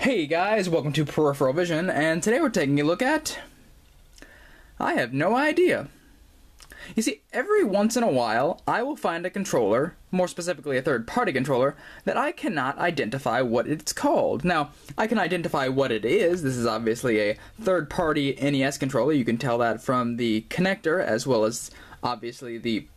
Hey guys, welcome to Peripheral Vision, and today we're taking a look at... I have no idea. You see, every once in a while, I will find a controller, more specifically a third-party controller, that I cannot identify what it's called. Now, I can identify what it is. This is obviously a third-party NES controller. You can tell that from the connector, as well as, obviously, the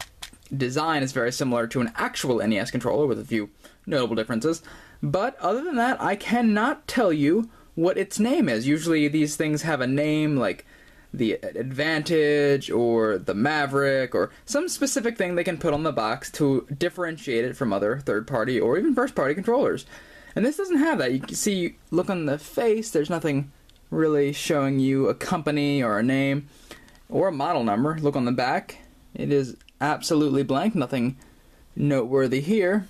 design is very similar to an actual NES controller, with a few notable differences. But other than that, I cannot tell you what its name is. Usually these things have a name like the Advantage or the Maverick or some specific thing they can put on the box to differentiate it from other third-party or even first-party controllers. And this doesn't have that. You can see, look on the face, there's nothing really showing you a company or a name or a model number. Look on the back. It is absolutely blank, nothing noteworthy here.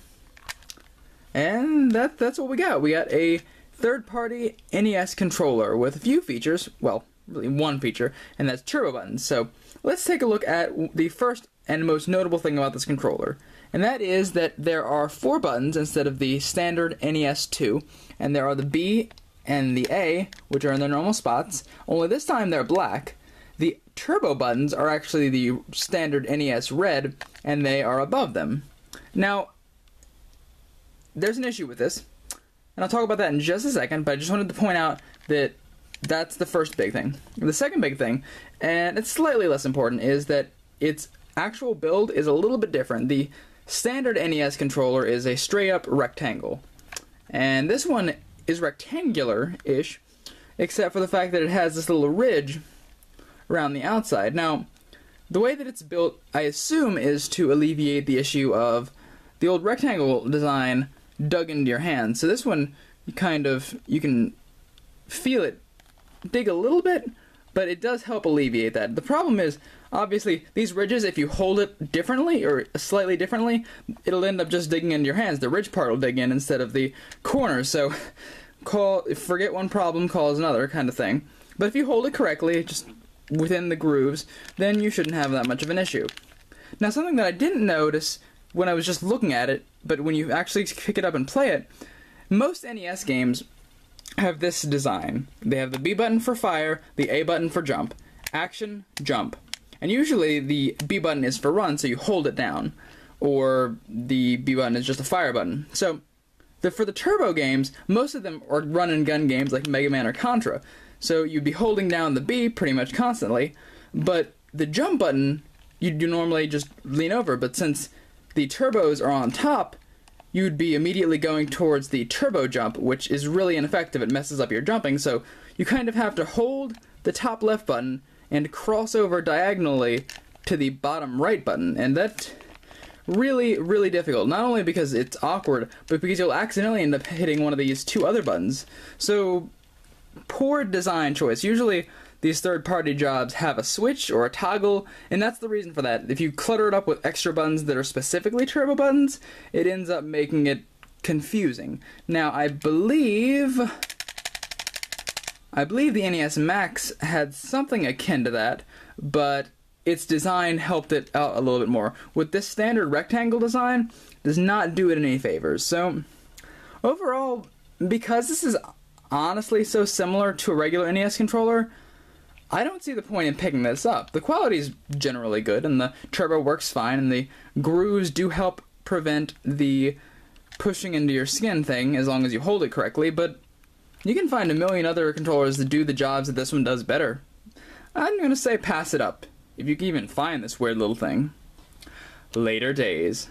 And that's what we got. We got a third-party NES controller with a few features, well, really one feature, and that's turbo buttons. So let's take a look at the first and most notable thing about this controller, and that is that there are 4 buttons instead of the standard NES 2, and there are the B and the A, which are in their normal spots, only this time they're black. The turbo buttons are actually the standard NES red, and they are above them. Now, there's an issue with this, and I'll talk about that in just a second, but I just wanted to point out that that's the first big thing. The second big thing, and it's slightly less important, is that its actual build is a little bit different. The standard NES controller is a straight-up rectangle, and this one is rectangular-ish, except for the fact that it has this little ridge around the outside. Now, the way that it's built, I assume, is to alleviate the issue of the old rectangle design dug into your hand. So this one, you can feel it dig a little bit, but it does help alleviate that. The problem is, obviously, these ridges, if you hold it differently or slightly differently, it'll end up just digging into your hands. The ridge part will dig in instead of the corners. So forget one problem, cause another kind of thing. But if you hold it correctly, just within the grooves, then you shouldn't have that much of an issue. Now, something that I didn't notice when I was just looking at it, but when you actually pick it up and play it, most NES games have this design. They have the B button for fire, the A button for jump, action, jump. And usually the B button is for run, so you hold it down, or the B button is just a fire button. So for the turbo games, most of them are run and gun games like Mega Man or Contra. So you'd be holding down the B pretty much constantly, but the jump button you normally just lean over, but since the turbos are on top, you'd be immediately going towards the turbo jump, which is really ineffective. It messes up your jumping, so you kind of have to hold the top left button and cross over diagonally to the bottom right button, and that's really, really difficult. Not only because it's awkward, but because you'll accidentally end up hitting one of these 2 other buttons. So, poor design choice. Usually, these third-party jobs have a switch or a toggle, and that's the reason for that. If you clutter it up with extra buttons that are specifically turbo buttons, it ends up making it confusing. Now, I believe the NES Max had something akin to that, but its design helped it out a little bit more. With this standard rectangle design, does not do it any favors. So, overall, because this is honestly so similar to a regular NES controller, I don't see the point in picking this up. The quality is generally good, and the turbo works fine, and the grooves do help prevent the pushing into your skin thing as long as you hold it correctly, but you can find a million other controllers that do the jobs that this one does better. I'm gonna say pass it up, if you can even find this weird little thing. Later days.